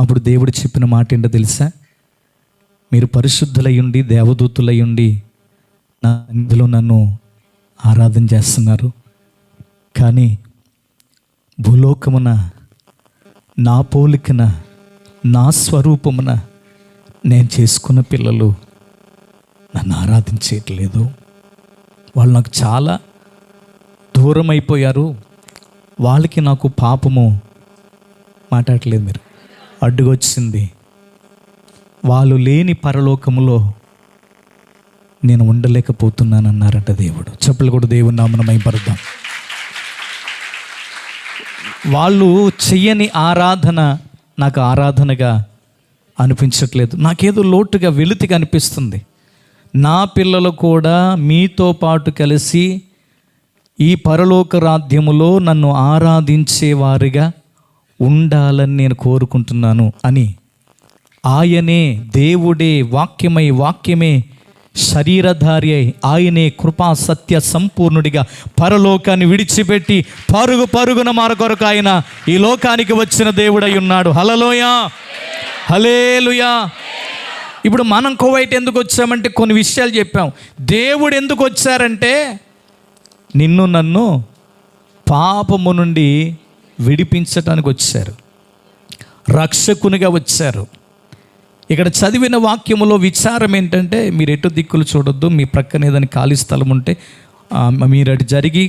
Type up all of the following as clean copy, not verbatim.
అప్పుడు దేవుడు చెప్పిన మాట ఏంటో తెలుసా? మీరు పరిశుద్ధులయ్యుండి దేవదూతులయ్యుండి నా ఇందులో నన్ను ఆరాధన చేస్తున్నారు, కానీ భూలోకమున నా పోలికన నా స్వరూపమున నేను చేసుకున్న పిల్లలు నన్ను ఆరాధించేయట్లేదు. వాళ్ళు నాకు చాలా దూరం అయిపోయారు. వాళ్ళకి నాకు పాపము మాట్లాడట్లేదు, మీరు అడ్డుగొచ్చింది. వాళ్ళు లేని పరలోకములో నేను ఉండలేకపోతున్నానన్నారట దేవుడు. చెప్పులు కూడా దేవుని నామమున మహిమపరుద్దాం. వాళ్ళు చెయ్యని ఆరాధన నాకు ఆరాధనగా అనిపించట్లేదు, నాకేదో లోటుగా వెలితిగా అనిపిస్తుంది. నా పిల్లలు కూడా మీతో పాటు కలిసి ఈ పరలోక రాజ్యములో నన్ను ఆరాధించేవారిగా ఉండాలని నేను కోరుకుంటున్నాను అని ఆయనే దేవుడే వాక్యమే శరీరధారి అయి ఆయనే కృపా సత్య సంపూర్ణుడిగా పరలోకాన్ని విడిచిపెట్టి పరుగున మరొకరకు ఆయన ఈ లోకానికి వచ్చిన దేవుడై ఉన్నాడు. హల్లెలూయా, హల్లెలూయా. ఇప్పుడు మనం కువైట్ ఎందుకు వచ్చామంటే కొన్ని విషయాలు చెప్పాం. దేవుడు ఎందుకు వచ్చారంటే నిన్ను నన్ను పాపము నుండి విడిపించటానికి వచ్చారు, రక్షకునిగా వచ్చారు. ఇక్కడ చదివిన వాక్యములో విచారం ఏంటంటే, మీరు ఎటు దిక్కులు చూడొద్దు, మీ ప్రక్కన ఏదైనా ఖాళీ స్థలం ఉంటే మీరు అటు జరిగి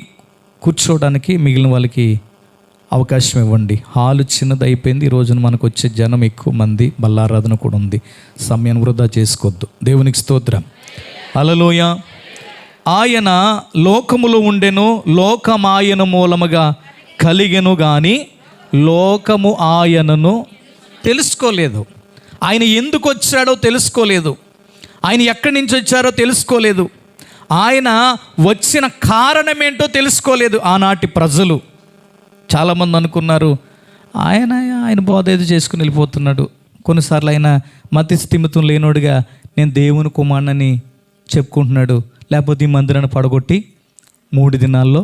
కూర్చోవడానికి మిగిలిన వాళ్ళకి అవకాశం ఇవ్వండి. హాలు చిన్నది అయిపోయింది. ఈ రోజున మనకు వచ్చే జనం ఎక్కువ మంది, బల్లారాధన కూడా ఉంది. సమయాన్ని వృధా చేసుకోవద్దు. దేవునికి స్తోత్రం, హల్లెలూయా. ఆయన లోకములో ఉండెను, లోకం ఆయన మూలముగా కలిగెను, కానీ లోకము ఆయనను తెలుసుకోలేదు. ఆయన ఎందుకు వచ్చాడో తెలుసుకోలేదు, ఆయన ఎక్కడి నుంచి వచ్చారో తెలుసుకోలేదు, ఆయన వచ్చిన కారణం ఏంటో తెలుసుకోలేదు. ఆనాటి ప్రజలు చాలామంది అనుకున్నారు ఆయన బోధ ఏదో చేసుకుని వెళ్ళిపోతున్నాడు. కొన్నిసార్లు ఆయన మతి స్థిమితం లేనోడుగా నేను దేవుని కుమారునని చెప్పుకుంటున్నాడు, లేకపోతే ఈ మందిరాన్ని పడగొట్టి 3 దినాల్లో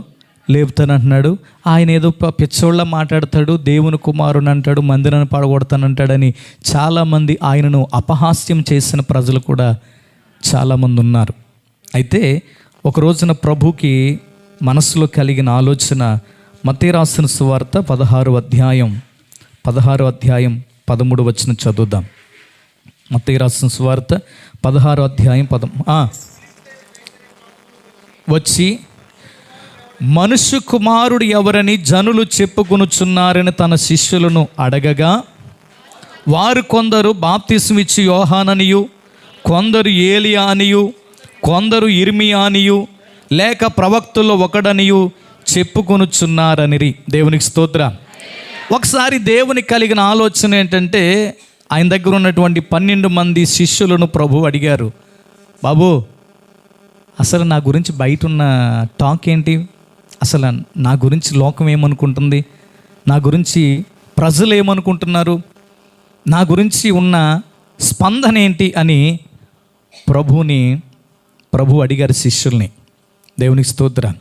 లేపుతానంటున్నాడు. ఆయన ఏదో పిచ్చోళ్ళ మాట్లాడతాడు, దేవుని కుమారుని అంటాడు, మందిరాన్ని పడగొడతానంటాడని చాలామంది ఆయనను అపహాస్యం చేసిన ప్రజలు కూడా చాలామంది ఉన్నారు. అయితే ఒక రోజున ప్రభుకి మనసులో కలిగిన ఆలోచన, మత్తయి రాసిన సువార్త 16వ అధ్యాయం 13వ వచనం చదువుదాం. మత్తయి రాసిన సువార్త 16వ అధ్యాయం వచ్చి, మనుష్య కుమారుడు ఎవరని జనులు చెప్పుకొనుచున్నారని తన శిష్యులను అడగగా, వారు కొందరు బాప్తిస్మం ఇచ్చి యోహాననియు, కొందరు ఏలియా అనియు, కొందరు ఇర్మియా అనియు, లేక ప్రవక్తల్లో ఒకడనియు చెప్పుకొనుచున్నారనిరి. దేవునికి స్తోత్రం. ఒకసారి దేవునికి కలిగిన ఆలోచన ఏంటంటే, ఆయన దగ్గర ఉన్నటువంటి 12 మంది శిష్యులను ప్రభు అడిగారు, బాబు అసలు నా గురించి బయట ఉన్న టాక్ ఏంటి, అసలు నా గురించి లోకం ఏమనుకుంటుంది, నా గురించి ప్రజలు ఏమనుకుంటున్నారు, నా గురించి ఉన్న స్పందన ఏంటి అని ప్రభు అడిగారు శిష్యుల్ని. దేవునికి స్తోత్రం.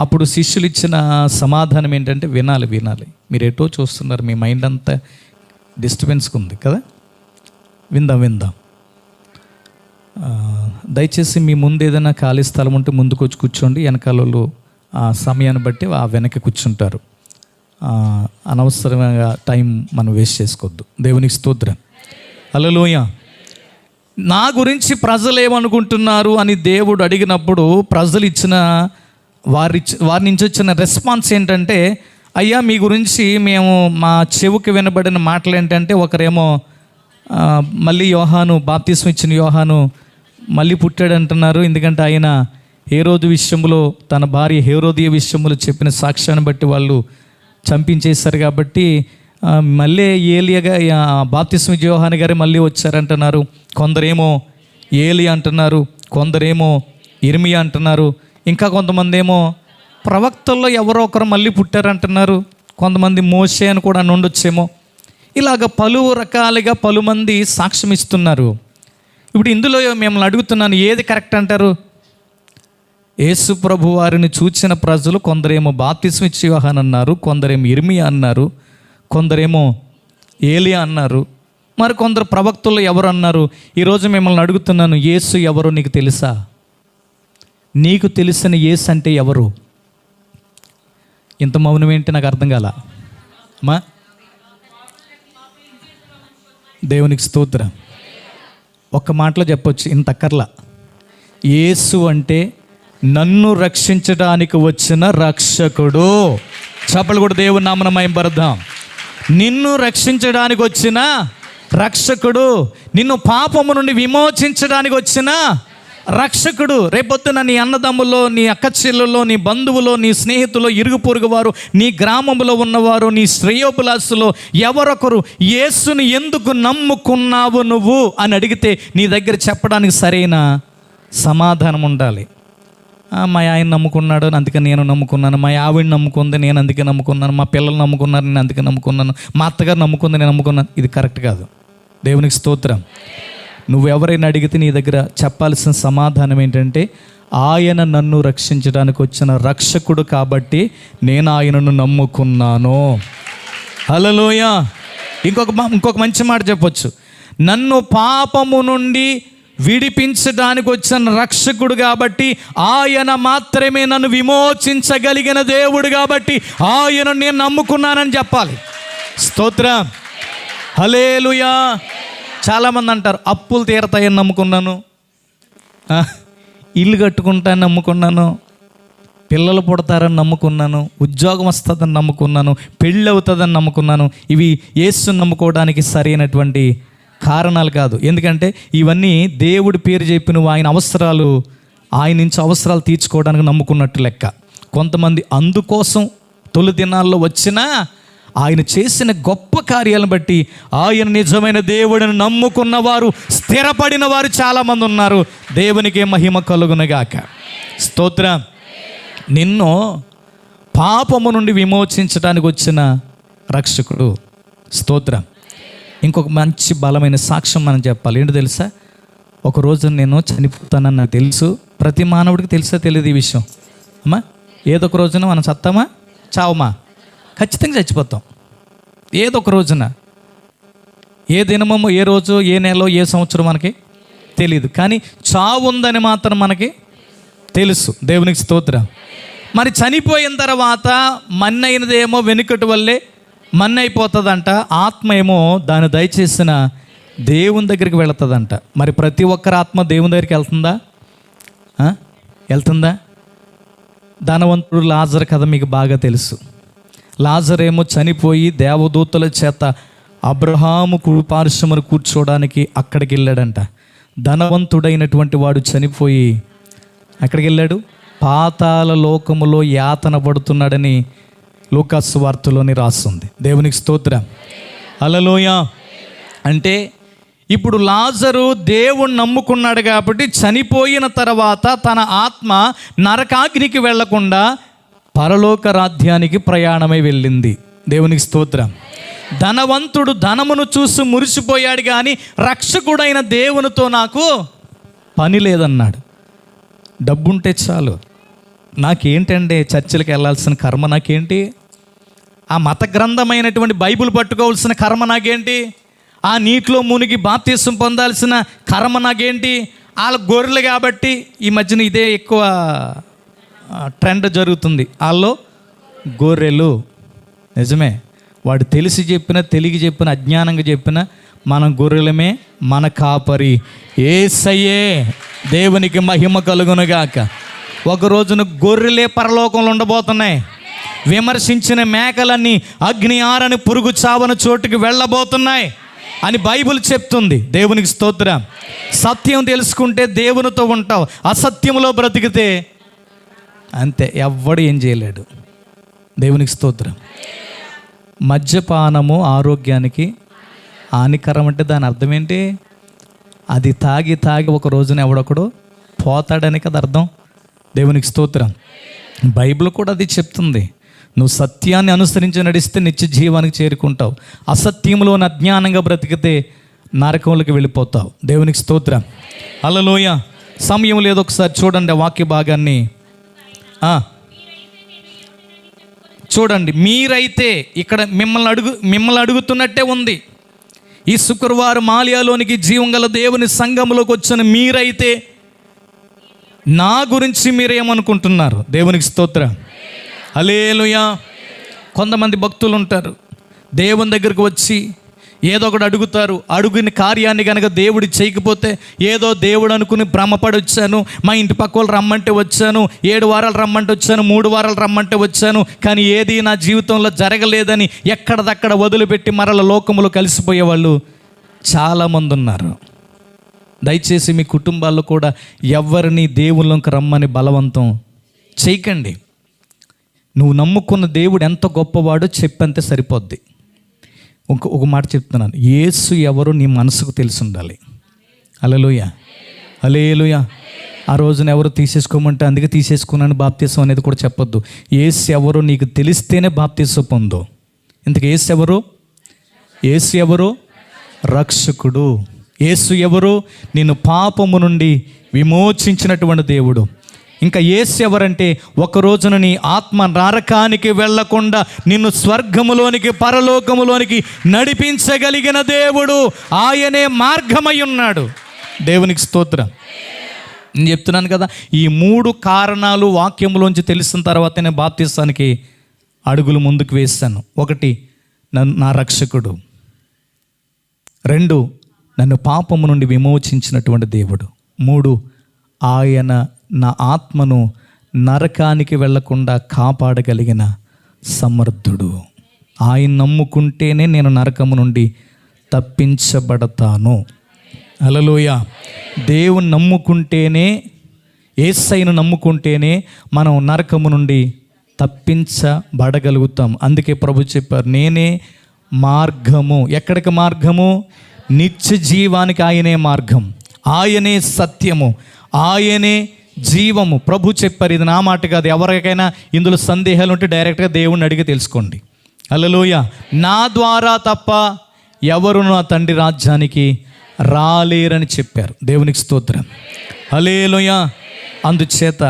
అప్పుడు శిష్యులు ఇచ్చిన సమాధానం ఏంటంటే, వినాలి. మీరు ఎటో చూస్తున్నారు, మీ మైండ్ అంతా డిస్టర్బెన్స్గా ఉంది కదా, విందాం. దయచేసి మీ ముందు ఏదైనా ఖాళీ స్థలం ఉంటే ముందుకు వచ్చి కూర్చోండి. వెనకాలలో ఆ సమయాన్ని బట్టి ఆ వెనక కూర్చుంటారు. అనవసరంగా టైం మనం వేస్ట్ చేసుకోవద్దు. దేవునికి స్తోత్రం, హల్లెలూయా. నా గురించి ప్రజలు ఏమనుకుంటున్నారు అని దేవుడు అడిగినప్పుడు ప్రజలు ఇచ్చిన వారి నుంచి వచ్చిన రెస్పాన్స్ ఏంటంటే, అయ్యా మీ గురించి మేము మా చెవుకి వినబడిన మాటలు ఏంటంటే, ఒకరేమో మళ్ళీ యోహాను, బాప్తిస్మం ఇచ్చిన యోహాను మళ్ళీ పుట్టాడు అంటున్నారు. ఎందుకంటే ఆయన హేరోదు విషయంలో, తన భార్య హేరోదియ విషయంలో చెప్పిన సాక్ష్యాన్ని బట్టి వాళ్ళు చంపించేశారు. కాబట్టి మళ్ళీ ఏలియాగా బాప్తిస్మం ఇచ్చే యోహాను గారే మళ్ళీ వచ్చారంటున్నారు. కొందరేమో ఏలియా అంటున్నారు, కొందరేమో ఇర్మియా అంటున్నారు, ఇంకా కొంతమంది ఏమో ప్రవక్తల్లో ఎవరో ఒకరు మళ్ళీ పుట్టారంటున్నారు, కొంతమంది మోషే అని కూడా అని ఉండొచ్చేమో. ఇలాగ పలు రకాలుగా పలుమంది సాక్ష్యం ఇస్తున్నారు. ఇప్పుడు ఇందులో మిమ్మల్ని అడుగుతున్నాను, ఏది కరెక్ట్ అంటారు? యేసు ప్రభు వారిని చూచిన ప్రజలు కొందరేమో బాప్తిస్మం ఇచ్చే యోహాను అన్నారు, కొందరేమో ఇర్మియా అన్నారు, కొందరేమో ఏలియా అన్నారు, మరి కొందరు ప్రవక్తలు ఎవరు అన్నారు. ఈరోజు మిమ్మల్ని అడుగుతున్నాను, యేసు ఎవరు నీకు తెలుసా? నీకు తెలిసిన యేసు అంటే ఎవరు? ఇంత మౌనం ఏంటి, నాకు అర్థం కాల అమ్మా. దేవునికి స్తోత్రం. ఒక్క మాటలో చెప్పొచ్చు, ఇంత అక్కర్లా. యేసు అంటే నన్ను రక్షించడానికి వచ్చిన రక్షకుడు. చప్పలు కూడా దేవుని నామమున మహిమపరుద్దాం. నిన్ను రక్షించడానికి వచ్చిన రక్షకుడు, నిన్ను పాపము నుండి విమోచించడానికి వచ్చిన రక్షకుడు. రేపొద్దున నీ అన్నదమ్ములో, నీ అక్క చెల్లెల్లో, నీ బంధువులో, నీ స్నేహితులు, ఇరుగు పొరుగు వారు, నీ గ్రామంలో ఉన్నవారు, నీ శ్రేయోభిలాషులో ఎవరొకరు యేసుని ఎందుకు నమ్ముకున్నావు నువ్వు అని అడిగితే నీ దగ్గర చెప్పడానికి సరైన సమాధానం ఉండాలి. మా ఆయన నమ్ముకున్నాడు అందుకే నేను నమ్ముకున్నాను, మా ఆవిడ నమ్ముకుంది నేను అందుకే నమ్ముకున్నాను, మా పిల్లలు నమ్ముకున్నారు నేను అందుకే నమ్ముకున్నాను, మా అత్తగారు నమ్ముకుంది నేను నమ్ముకున్నాను. ఇది కరెక్ట్ కాదు. దేవునికి స్తోత్రం. నువ్వెవరైనా అడిగితే నీ దగ్గర చెప్పాల్సిన సమాధానం ఏంటంటే, ఆయన నన్ను రక్షించడానికి వచ్చిన రక్షకుడు కాబట్టి నేను ఆయనను నమ్ముకున్నాను. హల్లెలూయా. ఇంకొక మంచి మాట చెప్పొచ్చు, నన్ను పాపము నుండి విడిపించడానికి వచ్చిన రక్షకుడు కాబట్టి, ఆయన మాత్రమే నన్ను విమోచించగలిగిన దేవుడు కాబట్టి ఆయన నేను నమ్ముకున్నానని చెప్పాలి. స్తోత్రం. హల్లెలూయా. చాలామంది అంటారు, అప్పులు తీరతాయని నమ్ముకున్నాను, ఇల్లు కట్టుకుంటానని నమ్ముకున్నాను, పిల్లలు పుడతారని నమ్ముకున్నాను, ఉద్యోగం వస్తుందని నమ్ముకున్నాను, పెళ్ళి అవుతుందని నమ్ముకున్నాను. ఇవి యేసుని నమ్ముకోవడానికి సరైనటువంటి కారణాలు కాదు. ఎందుకంటే ఇవన్నీ దేవుడి పేరు చెప్పి నువ్వు ఆయన నుంచి అవసరాలు తీర్చుకోవడానికి నమ్ముకున్నట్టు లెక్క. కొంతమంది అందుకోసం తొలి దినాల్లో వచ్చినా ఆయన చేసిన గొప్ప కార్యాలను బట్టి ఆయన నిజమైన దేవుడిని నమ్ముకున్న వారు, స్థిరపడిన వారు చాలామంది ఉన్నారు. దేవునికే మహిమ కలుగునగాక. స్తోత్రం. నిన్ను పాపము నుండి విమోచించడానికి వచ్చిన రక్షకుడు. స్తోత్రం. ఇంకొక మంచి బలమైన సాక్ష్యం మనం చెప్పాలి. ఏంటో తెలుసా? ఒకరోజు నేను చనిపోతానని నాకు తెలుసు. ప్రతి మానవుడికి తెలుసా తెలియదు ఈ విషయం అమ్మా? ఏదో ఒక రోజున మనం చస్తామా చావమా? ఖచ్చితంగా చచ్చిపోతాం ఏదో ఒక రోజున. ఏ దినమో, ఏ రోజు, ఏ నెలలో, ఏ సంవత్సరం మనకి తెలియదు, కానీ చావు ఉందని మాత్రం మనకి తెలుసు. దేవునికి స్తోత్రం. మరి చనిపోయిన తర్వాత మన్నైనదేమో వెనుకటి వల్లే మన్నైపోతుందంట, ఆత్మ ఏమో దాన్ని దయచేసిన దేవుని దగ్గరికి వెళుతుందంట. మరి ప్రతి ఒక్కరి ఆత్మ దేవుని దగ్గరికి వెళ్తుందా? ధనవంతుడు లాజర్ కథ మీకు బాగా తెలుసు. లాజర్ ఏమో చనిపోయి దేవదూతల చేత అబ్రహాము పార్శ్వమును కూర్చోవడానికి అక్కడికి వెళ్ళాడంట. ధనవంతుడైనటువంటి వాడు చనిపోయి అక్కడికి వెళ్ళాడు, పాతాళ లోకములో యాతన పడుతున్నాడని లూకాసు వార్తలోని రాస్తుంది. దేవునికి స్తోత్రం. హల్లెలూయా. అంటే ఇప్పుడు లాజరు దేవుణ్ణి నమ్ముకున్నాడు కాబట్టి చనిపోయిన తర్వాత తన ఆత్మ నరకాగ్నికి వెళ్లకుండా పరలోక రాజ్యానికి ప్రయాణమై వెళ్ళింది. దేవునికి స్తోత్రం. ధనవంతుడు ధనమును చూసి మురిసిపోయాడు, కానీ రక్షకుడైన దేవునితో నాకు పని లేదన్నాడు. డబ్బుంటే చాలు, నాకేంటండి చర్చిలకు వెళ్ళాల్సిన కర్మ నాకేంటి, ఆ మత గ్రంథమైనటువంటి బైబిల్ పట్టుకోవాల్సిన కర్మ నాకేంటి, ఆ నీటిలో మునిగి బాప్తీసం పొందాల్సిన కర్మ నాకేంటి, వాళ్ళ గొర్రెలు కాబట్టి ఈ మధ్యన ఇదే ఎక్కువ ట్రెండ్ జరుగుతుంది, వాళ్ళు గొర్రెలు. నిజమే, వాడు తెలిసి చెప్పిన, తెలిగి చెప్పిన, అజ్ఞానంగా చెప్పిన మనం గొర్రెలమే, మన కాపరి యేసయ్యే. దేవునికి మహిమ కలుగునుగాక. ఒక రోజున గొర్రెలే పరలోకంలో ఉండబోతున్నాయి. విమర్శించిన మేకలన్నీ అగ్ని ఆరని పురుగు చావని చోటుకి వెళ్ళబోతున్నాయి అని బైబిల్ చెప్తుంది. దేవునికి స్తోత్రం. సత్యం తెలుసుకుంటే దేవునితో ఉంటావు, అసత్యంలో బ్రతికితే అంతే, ఎవ్వడు ఏం చేయలేడు. దేవునికి స్తోత్రం. మద్యపానము ఆరోగ్యానికి హానికరం అంటే దాని అర్థం ఏంటి? అది తాగి ఒక రోజున ఎవడొకడు పోతాడని కదా అర్థం. దేవునికి స్తోత్రం. బైబిల్ కూడా అది చెప్తుంది. నువ్వు సత్యాన్ని అనుసరించి నడిస్తే నిత్య జీవానికి చేరుకుంటావు, అసత్యంలోని అజ్ఞానంగా బ్రతికితే నరకంలోకి వెళ్ళిపోతావు. దేవునికి స్తోత్రం. హల్లెలూయా. సమయం లేదు, ఒకసారి చూడండి ఆ వాక్య భాగాన్ని. చూడండి, మీరైతే ఇక్కడ మిమ్మల్ని అడుగుతున్నట్టే ఉంది. ఈ శుక్రవారం ఆలయాలోనికి జీవం గల దేవుని సంఘంలోకి వచ్చిన మీరైతే నా గురించి మీరేమనుకుంటున్నారు? దేవునికి స్తోత్రం, హల్లెలూయా. కొంతమంది భక్తులు ఉంటారు, దేవుని దగ్గరికి వచ్చి ఏదో ఒకటి అడుగుతారు. అడుగుని కార్యాన్ని కనుక దేవుడు చేయకపోతే ఏదో దేవుడు అనుకుని భ్రమపడి వచ్చాను, మా ఇంటి పక్క వాళ్ళు రమ్మంటే వచ్చాను, 7 వారాలు రమ్మంటే వచ్చాను, 3 వారాలు రమ్మంటే వచ్చాను, కానీ ఏది నా జీవితంలో జరగలేదని ఎక్కడదక్కడ వదిలిపెట్టి మరల లోకములో కలిసిపోయే వాళ్ళు చాలామంది ఉన్నారు. దయచేసి మీ కుటుంబాల్లో కూడా ఎవరిని దేవుళ్ళకి రమ్మని బలవంతం చేయకండి. నువ్వు నమ్ముకున్న దేవుడు ఎంత గొప్పవాడో చెప్పంతే సరిపోద్ది. ఒక మాట చెప్తున్నాను, యేసు ఎవరో నీ మనసుకు తెలిసి ఉండాలి. హల్లెలూయా, హల్లెలూయా. ఆ రోజున ఎవరు తీసేసుకోమంటే అందుకే తీసేసుకున్నాను బాప్తీసం అనేది కూడా చెప్పొద్దు. యేసు ఎవరో నీకు తెలిస్తేనే బాప్తీసం పొందు. ఇంతకు యేసు ఎవరు? యేసు ఎవరు? రక్షకుడు. యేసు ఎవరు? నిన్ను పాపము నుండి విమోచించినటువంటి దేవుడు. ఇంకా యేసు ఎవరంటే ఒక రోజున నీ ఆత్మ నరకానికి వెళ్లకుండా నిన్ను స్వర్గములోనికి పరలోకములోనికి నడిపించగలిగిన దేవుడు. ఆయనే మార్గమై ఉన్నాడు. దేవునికి స్తోత్రం. నేను చెప్తున్నాను కదా, ఈ 3 కారణాలు వాక్యంలోంచి తెలిసిన తర్వాత నేను బాప్తీసానికి అడుగులు ముందుకు వేశాను. 1, నా రక్షకుడు. 2, నన్ను పాపము నుండి విమోచించినటువంటి దేవుడు. 3, ఆయన నా ఆత్మను నరకానికి వెళ్లకుండా కాపాడగలిగిన సమర్థుడు. ఆయన నమ్ముకుంటేనే నేను నరకము నుండి తప్పించబడతాను. హల్లెలూయా. దేవుని నమ్ముకుంటేనే, యేసయ్యను నమ్ముకుంటేనే మనం నరకము నుండి తప్పించబడగలుగుతాం. అందుకే ప్రభు చెప్పారు, నేనే మార్గము. ఎక్కడికి మార్గము? నిత్య జీవానికి ఆయనే మార్గం, ఆయనే సత్యము, ఆయనే జీవము. ప్రభు చెప్పారు, ఇది నా మాట కాదు. ఎవరికైనా ఇందులో సందేహాలు ఉంటే డైరెక్ట్గా దేవుణ్ణి అడిగి తెలుసుకోండి. హల్లెలూయా. నా ద్వారా తప్ప ఎవరు నా తండ్రి రాజ్యానికి రాలేరని చెప్పారు. దేవునికి స్తోత్రం, హల్లెలూయా. అందుచేత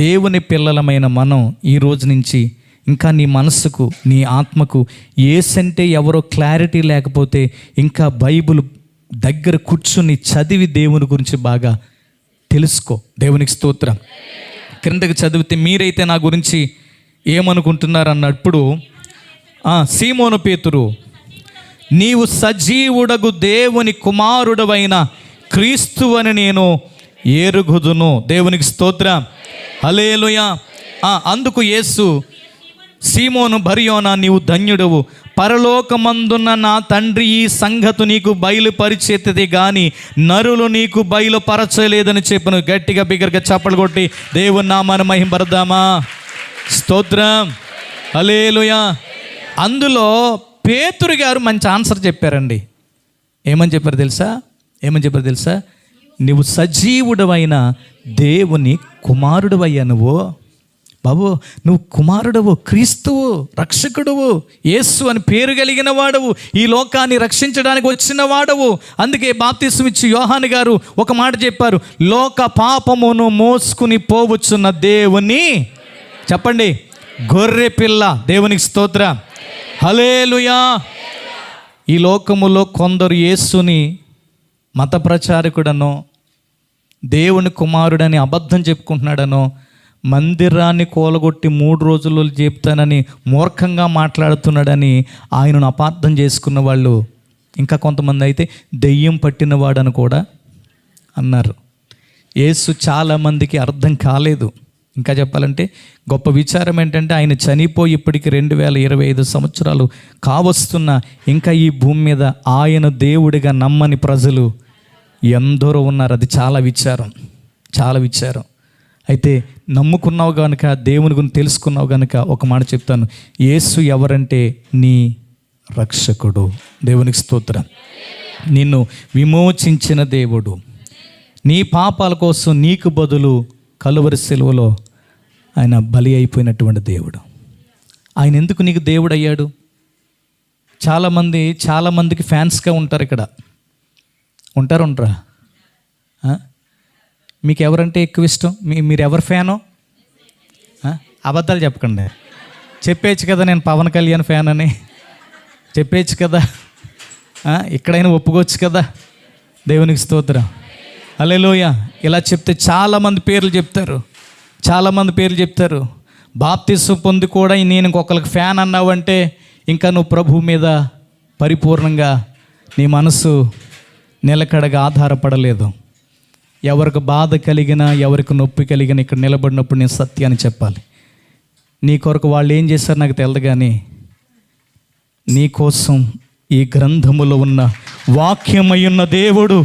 దేవుని పిల్లలమైన మనం ఈ రోజు నుంచి ఇంకా నీ మనసుకు, నీ ఆత్మకు యేసంటే ఎవరో క్లారిటీ లేకపోతే ఇంకా బైబిల్ దగ్గర కూర్చుని చదివి దేవుని గురించి బాగా తెలుసుకో. దేవునికి స్తోత్రం. క్రిందకి చదివితే మీరైతే నా గురించి ఏమనుకుంటున్నారు అన్నప్పుడు, సీమోను పేతురు, నీవు సజీవుడగు దేవుని కుమారుడవైన క్రీస్తువని నేను ఎరుగుదును. దేవునికి స్తోత్రం, హల్లెలూయా. అందుకు యేసు, సీమోను బర్యోనా, నీవు ధన్యుడవు, పరలోకమందున్న నా తండ్రి ఈ సంగతి నీకు బయలుపరిచేది కానీ నరులు నీకు బయలుపరచలేదని చెప్పను. గట్టిగా బిగ్గరగా చప్పలు కొట్టి దేవుని నామాన్ని మహిమపరదామా? స్తోత్రం, హల్లెలూయా. అందులో పేతురు గారు మంచి ఆన్సర్ చెప్పారండి. ఏమని చెప్పారు తెలుసా? నువ్వు సజీవుడవైన దేవుని కుమారుడవయ్యా. బాబు, నువ్వు కుమారుడవు, క్రీస్తువు, రక్షకుడువు, యేసు అని పేరు కలిగిన వాడవు, ఈ లోకాన్ని రక్షించడానికి వచ్చిన వాడవు. అందుకే బాప్తిసం ఇచ్చి యోహాను గారు ఒక మాట చెప్పారు, లోక పాపమును మోసుకుని పోవచ్చున్న దేవుని, చెప్పండి, గొర్రె పిల్ల. దేవునికి స్తోత్రం, హల్లెలూయా. ఈ లోకములో కొందరు యేసుని మత ప్రచారకుడనో దేవుని కుమారుడని అబద్ధం చెప్పుకుంటున్నాడనో, మందిరాన్ని కూలగొట్టి 3 రోజుల్లో చెప్తానని మూర్ఖంగా మాట్లాడుతున్నాడని ఆయనను అపార్థం చేసుకున్న వాళ్ళు ఇంకా కొంతమంది అయితే దెయ్యం పట్టినవాడని కూడా అన్నారు. యేసు చాలామందికి అర్థం కాలేదు. ఇంకా చెప్పాలంటే గొప్ప విచారం ఏంటంటే ఆయన చనిపోయి ఇప్పటికి 2025 సంవత్సరాలు కావస్తున్నా ఇంకా ఈ భూమి మీద ఆయన దేవుడిగా నమ్మని ప్రజలు ఎందరో ఉన్నారు. అది చాలా విచారం. అయితే నమ్ముకున్నావు కనుక, దేవుని గురించి తెలుసుకున్నావు కనుక ఒక మాట చెప్తాను, యేసు ఎవరంటే నీ రక్షకుడు. దేవునికి స్తోత్రం. నిన్ను విమోచించిన దేవుడు, నీ పాపాల కోసం నీకు బదులు కలువరి సిలువలో ఆయన బలి అయిపోయినటువంటి దేవుడు. ఆయన ఎందుకు నీకు దేవుడు అయ్యాడు? చాలామందికి ఫ్యాన్స్గా ఉంటారు. ఇక్కడ ఉంటారా? మీకు ఎవరంటే ఎక్కువ ఇష్టం? మీరు ఎవరు ఫ్యాను? అబద్ధాలు చెప్పకండి. చెప్పేచ్చు కదా నేను పవన్ కళ్యాణ్ ఫ్యాన్ అని చెప్పేచ్చు కదా. ఎక్కడైనా ఒప్పుకోవచ్చు కదా. దేవునికి స్తోత్రం. హల్లెలూయా. ఇలా చెప్తే చాలామంది పేర్లు చెప్తారు. బాప్తిసం పొంది కూడా నేను ఇంకొకరికి ఫ్యాన్ అన్నావంటే ఇంకా నువ్వు ప్రభు మీద పరిపూర్ణంగా నీ మనసు నిలకడగా ఆధారపడలేదు. ఎవరికి బాధ కలిగినా, ఎవరికి నొప్పి కలిగినా ఇక్కడ నిలబడినప్పుడు నేను సత్యాన్ని చెప్పాలి. నీ కొరకు వాళ్ళు ఏం చేశారు నాకు తెలియదు, కానీ నీ కోసం ఈ గ్రంథములో ఉన్న వాక్యమయ్యున్న దేవుడు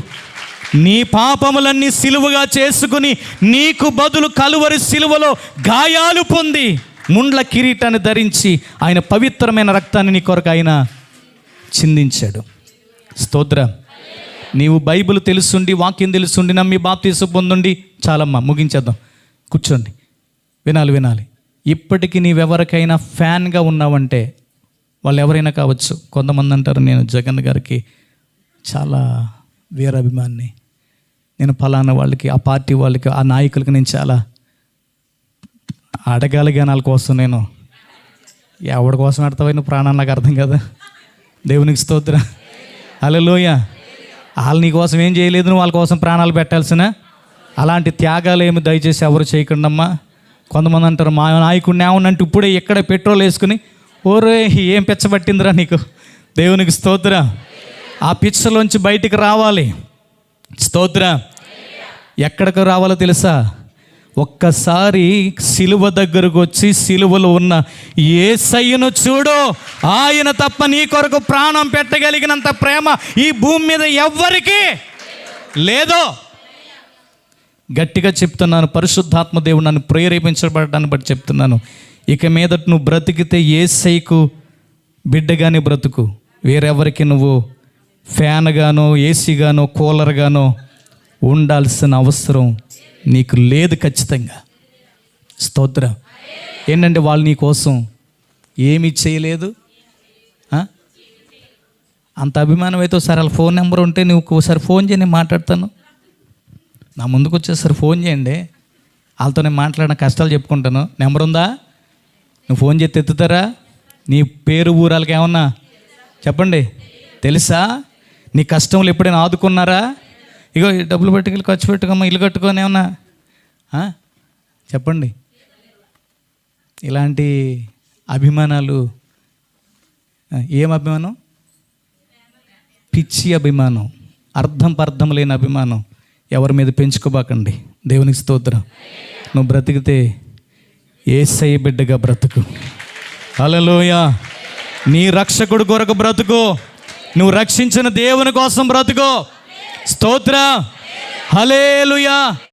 నీ పాపములన్నీ సిలువగా చేసుకుని నీకు బదులు కలువరి సిలువలో గాయాలు పొంది ముండ్ల కిరీటాన్ని ధరించి ఆయన పవిత్రమైన రక్తాన్ని నీ కొరకు ఆయన చిందించాడు. స్తోత్రం. నీవు బైబిల్ తెలుసుండి, వాక్యం తెలుసుండి, నమ్మి బాప్తీసం పొందండి. చాలమ్మా, ముగించేద్దాం. కూర్చోండి, వినాలి. ఇప్పటికీ నీవెవరికైనా ఫ్యాన్గా ఉన్నావంటే, వాళ్ళు ఎవరైనా కావచ్చు. కొంతమంది అంటారు నేను జగన్ గారికి చాలా వీరాభిమాన్ని, నేను ఫలానా వాళ్ళకి, ఆ పార్టీ వాళ్ళకి, ఆ నాయకులకి నేను చాలా అడగాలి, వాళ్ళ కోసం నేను ఎవరి కోసం ఆడతావైనా ప్రాణాలు నాకు అర్థం కదా. దేవునికి స్తోత్రం. హల్లెలూయా. వాళ్ళు నీ కోసం ఏం చేయలేదు, నువ్వు వాళ్ళ కోసం ప్రాణాలు పెట్టాల్సిన అలాంటి త్యాగాలు ఏమి దయచేసి ఎవరు చేయకుండమ్మా. కొంతమంది అంటారు మా నాయకుడిని ఏమన్నంటే ఇప్పుడే ఇక్కడే పెట్రోల్ వేసుకుని, ఓరే ఏం పిచ్చబట్టిందిరా నీకు. దేవునికి స్తోత్రం. ఆ పిచ్చలోంచి బయటికి రావాలి. స్తోత్రం. ఎక్కడికి రావాలో తెలుసా? ఒక్కసారి సిలువ దగ్గరకు వచ్చి సిలువలో ఉన్న యేసయ్యను చూడు. ఆయన తప్ప నీ కొరకు ప్రాణం పెట్టగలిగినంత ప్రేమ ఈ భూమి మీద ఎవ్వరికీ లేదో. గట్టిగా చెప్తున్నాను, పరిశుద్ధాత్మ దేవుడు నన్ను ప్రేరేపించబడడాన్ని బట్టి చెప్తున్నాను. ఇక మీదట నువ్వు బ్రతికితే యేసయ్యకు బిడ్డగానే బ్రతుకు. వేరెవరికి నువ్వు ఫ్యాన్గానో, ఏసీగానో, కూలర్గానో ఉండాల్సిన అవసరం నీకు లేదు ఖచ్చితంగా. స్తోత్రం. ఏంటంటే వాళ్ళు నీ కోసం ఏమీ చేయలేదు. అంత అభిమానం అయితే ఒకసారి వాళ్ళ ఫోన్ నెంబర్ ఉంటే నువ్వు ఒకసారి ఫోన్ చేయి, నేను మాట్లాడతాను. నా ముందుకు వచ్చేసరి ఫోన్ చేయండి, వాళ్ళతో నేను మాట్లాడిన కష్టాలు చెప్పుకుంటాను. నెంబర్ ఉందా? నువ్వు ఫోన్ చేస్తే ఎత్తుతారా? నీ పేరు ఊరాలకి ఏమన్నా చెప్పండి, తెలుసా? నీ కష్టంలో ఎప్పుడైనా ఆదుకున్నారా? ఇగో డబ్బులు పట్టుకెళ్ళి ఖర్చు పెట్టుకోమ్మా, ఇల్లు కట్టుకొని ఏమన్నా చెప్పండి. ఇలాంటి అభిమానాలు ఏం అభిమానం? పిచ్చి అభిమానం, అర్థం లేని అభిమానం ఎవరి మీద పెంచుకోబాకండి. దేవునికి స్తోత్రం. నువ్వు బ్రతికితే యేసయ్య బిడ్డగా బ్రతుకు. హల్లెలూయా. నీ రక్షకుడు కొరకు బ్రతుకు. నువ్వు రక్షించిన దేవుని కోసం బ్రతుకు. స్తోత్రం. హల్లెలూయా.